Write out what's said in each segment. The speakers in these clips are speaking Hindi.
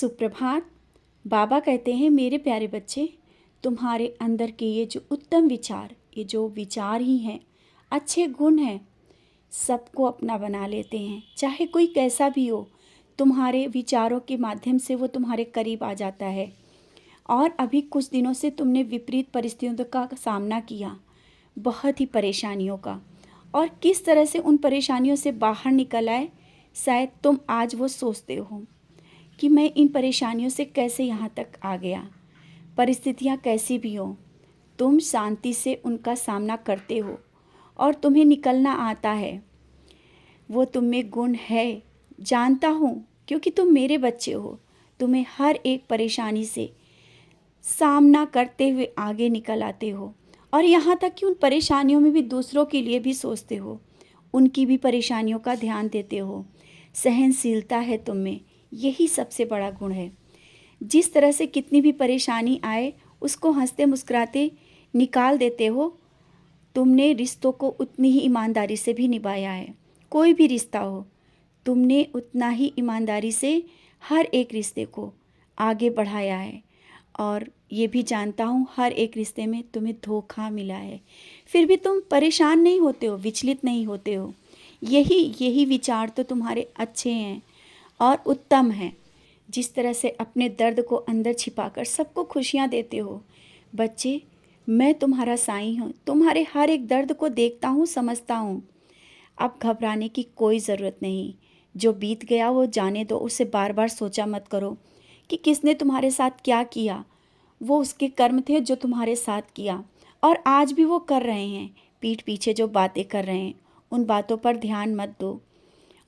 सुप्रभात। बाबा कहते हैं, मेरे प्यारे बच्चे, तुम्हारे अंदर के ये जो उत्तम विचार, ये जो विचार ही हैं, अच्छे गुण हैं, सबको अपना बना लेते हैं। चाहे कोई कैसा भी हो, तुम्हारे विचारों के माध्यम से वो तुम्हारे करीब आ जाता है। और अभी कुछ दिनों से तुमने विपरीत परिस्थितियों का सामना किया, बहुत ही परेशानियों का, और किस तरह से उन परेशानियों से बाहर निकल आए, शायद तुम आज वो सोचते हो कि मैं इन परेशानियों से कैसे यहाँ तक आ गया। परिस्थितियाँ कैसी भी हों, तुम शांति से उनका सामना करते हो और तुम्हें निकलना आता है। वो तुम में गुण है, जानता हूँ, क्योंकि तुम मेरे बच्चे हो। तुम्हें हर एक परेशानी से सामना करते हुए आगे निकल आते हो, और यहाँ तक कि उन परेशानियों में भी दूसरों के लिए भी सोचते हो, उनकी भी परेशानियों का ध्यान देते हो। सहनशीलता है तुम में, यही सबसे बड़ा गुण है। जिस तरह से कितनी भी परेशानी आए, उसको हंसते मुस्कुराते निकाल देते हो। तुमने रिश्तों को उतनी ही ईमानदारी से भी निभाया है। कोई भी रिश्ता हो, तुमने उतना ही ईमानदारी से हर एक रिश्ते को आगे बढ़ाया है। और ये भी जानता हूँ, हर एक रिश्ते में तुम्हें धोखा मिला है, फिर भी तुम परेशान नहीं होते हो, विचलित नहीं होते हो। यही विचार तो तुम्हारे अच्छे हैं और उत्तम हैं। जिस तरह से अपने दर्द को अंदर छिपाकर सबको खुशियाँ देते हो। बच्चे, मैं तुम्हारा साईं हूँ, तुम्हारे हर एक दर्द को देखता हूँ, समझता हूँ। अब घबराने की कोई ज़रूरत नहीं। जो बीत गया वो जाने दो, उसे बार बार सोचा मत करो कि किसने तुम्हारे साथ क्या किया। वो उसके कर्म थे जो तुम्हारे साथ किया, और आज भी वो कर रहे हैं। पीठ पीछे जो बातें कर रहे हैं, उन बातों पर ध्यान मत दो,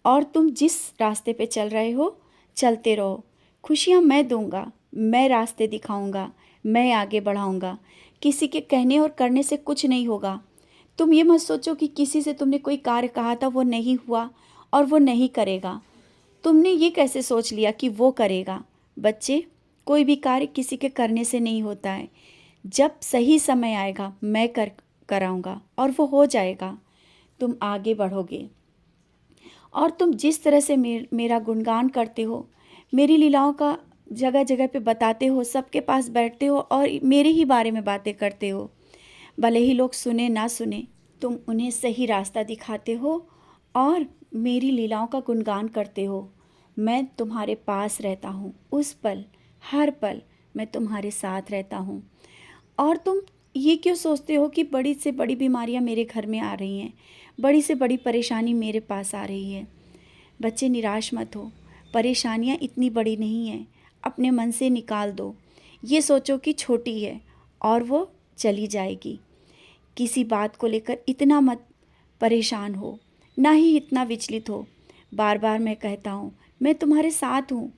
और तुम जिस रास्ते पे चल रहे हो, चलते रहो। खुशियाँ मैं दूंगा, मैं रास्ते दिखाऊंगा, मैं आगे बढ़ाऊंगा। किसी के कहने और करने से कुछ नहीं होगा। तुम ये मत सोचो कि किसी से तुमने कोई कार्य कहा था, वो नहीं हुआ और वो नहीं करेगा। तुमने ये कैसे सोच लिया कि वो करेगा? बच्चे, कोई भी कार्य किसी के करने से नहीं होता है। जब सही समय आएगा, मैं कराऊंगा और वो हो जाएगा। तुम आगे बढ़ोगे। और तुम जिस तरह से मेरा गुणगान करते हो, मेरी लीलाओं का जगह जगह पे बताते हो, सबके पास बैठते हो और मेरे ही बारे में बातें करते हो, भले ही लोग सुने ना सुने, तुम उन्हें सही रास्ता दिखाते हो और मेरी लीलाओं का गुणगान करते हो। मैं तुम्हारे पास रहता हूँ, उस पल, हर पल मैं तुम्हारे साथ रहता हूँ। और तुम ये क्यों सोचते हो कि बड़ी से बड़ी बीमारियाँ मेरे घर में आ रही हैं, बड़ी से बड़ी परेशानी मेरे पास आ रही है? बच्चे, निराश मत हो। परेशानियाँ इतनी बड़ी नहीं हैं, अपने मन से निकाल दो। ये सोचो कि छोटी है और वो चली जाएगी। किसी बात को लेकर इतना मत परेशान हो, ना ही इतना विचलित हो। बार बार मैं कहता हूँ, मैं तुम्हारे साथ हूँ।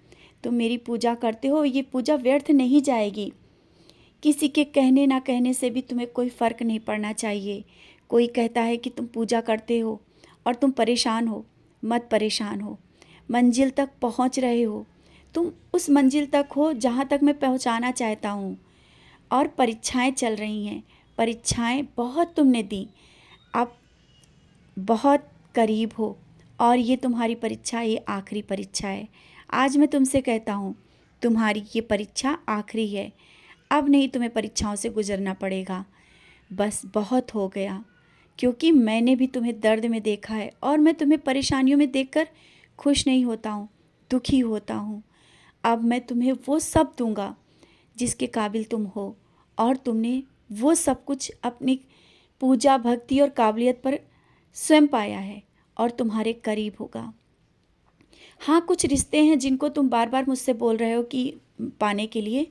तुम मेरी पूजा करते हो, ये पूजा व्यर्थ नहीं जाएगी। किसी के कहने ना कहने से भी तुम्हें कोई फ़र्क नहीं पड़ना चाहिए। कोई कहता है कि तुम पूजा करते हो और तुम परेशान हो, मत परेशान हो। मंजिल तक पहुँच रहे हो, तुम उस मंजिल तक हो जहाँ तक मैं पहुँचाना चाहता हूँ। और परीक्षाएं चल रही हैं, परीक्षाएं बहुत तुमने दी, अब बहुत करीब हो, और ये तुम्हारी परीक्षा, ये आखिरी परीक्षा है। आज मैं तुमसे कहता हूँ, तुम्हारी ये परीक्षा आखिरी है। अब नहीं तुम्हें परीक्षाओं से गुजरना पड़ेगा। बस बहुत हो गया, क्योंकि मैंने भी तुम्हें दर्द में देखा है, और मैं तुम्हें परेशानियों में देखकर खुश नहीं होता हूँ, दुखी होता हूँ। अब मैं तुम्हें वो सब दूंगा जिसके काबिल तुम हो, और तुमने वो सब कुछ अपनी पूजा, भक्ति और काबिलियत पर स्वयं पाया है, और तुम्हारे करीब होगा। हाँ, कुछ रिश्ते हैं जिनको तुम बार बार मुझसे बोल रहे हो कि पाने के लिए,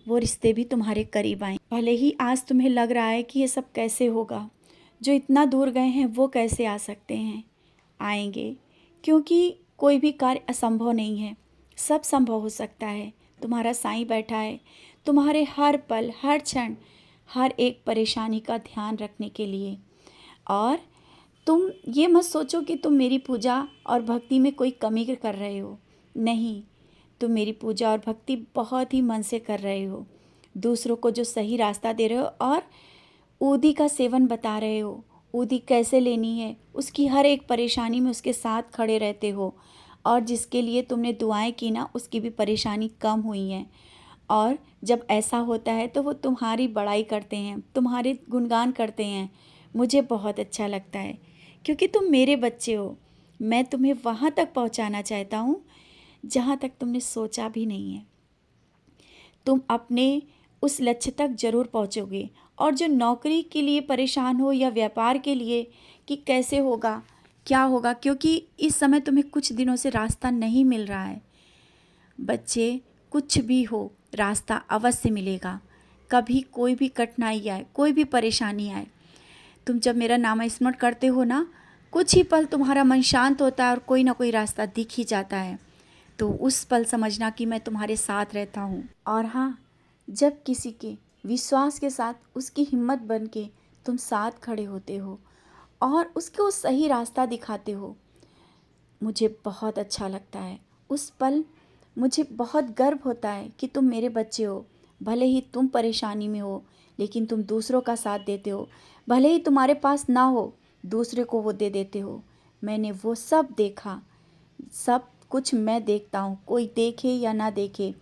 वो रिश्ते भी तुम्हारे करीब आए। भले ही आज तुम्हें लग रहा है कि ये सब कैसे होगा, जो इतना दूर गए हैं वो कैसे आ सकते हैं? आएंगे, क्योंकि कोई भी कार्य असंभव नहीं है, सब संभव हो सकता है। तुम्हारा साईं बैठा है तुम्हारे हर पल, हर क्षण, हर एक परेशानी का ध्यान रखने के लिए। और तुम ये मत सोचो कि तुम मेरी पूजा और भक्ति में कोई कमी कर रहे हो। नहीं, तुम मेरी पूजा और भक्ति बहुत ही मन से कर रहे हो। दूसरों को जो सही रास्ता दे रहे हो, और ऊदी का सेवन बता रहे हो, ऊदी कैसे लेनी है, उसकी हर एक परेशानी में उसके साथ खड़े रहते हो, और जिसके लिए तुमने दुआएं की ना उसकी भी परेशानी कम हुई है। और जब ऐसा होता है तो वो तुम्हारी बड़ाई करते हैं, तुम्हारे गुणगान करते हैं। मुझे बहुत अच्छा लगता है क्योंकि तुम मेरे बच्चे हो। मैं तुम्हें वहाँ तक पहुँचाना चाहता हूँ जहाँ तक तुमने सोचा भी नहीं है। तुम अपने उस लक्ष्य तक ज़रूर पहुँचोगे। और जो नौकरी के लिए परेशान हो या व्यापार के लिए कि कैसे होगा, क्या होगा, क्योंकि इस समय तुम्हें कुछ दिनों से रास्ता नहीं मिल रहा है। बच्चे, कुछ भी हो रास्ता अवश्य मिलेगा। कभी कोई भी कठिनाई आए, कोई भी परेशानी आए, तुम जब मेरा नाम स्मरण करते हो ना, कुछ ही पल तुम्हारा मन शांत होता है और कोई ना कोई रास्ता दिख ही जाता है। तो उस पल समझना कि मैं तुम्हारे साथ रहता हूँ। और हाँ, जब किसी के विश्वास के साथ उसकी हिम्मत बन के तुम साथ खड़े होते हो और उसको सही रास्ता दिखाते हो, मुझे बहुत अच्छा लगता है। उस पल मुझे बहुत गर्व होता है कि तुम मेरे बच्चे हो। भले ही तुम परेशानी में हो लेकिन तुम दूसरों का साथ देते हो। भले ही तुम्हारे पास ना हो, दूसरे को वो दे देते हो। मैंने वो सब देखा। सब कुछ मैं देखता हूँ, कोई देखे या ना देखे,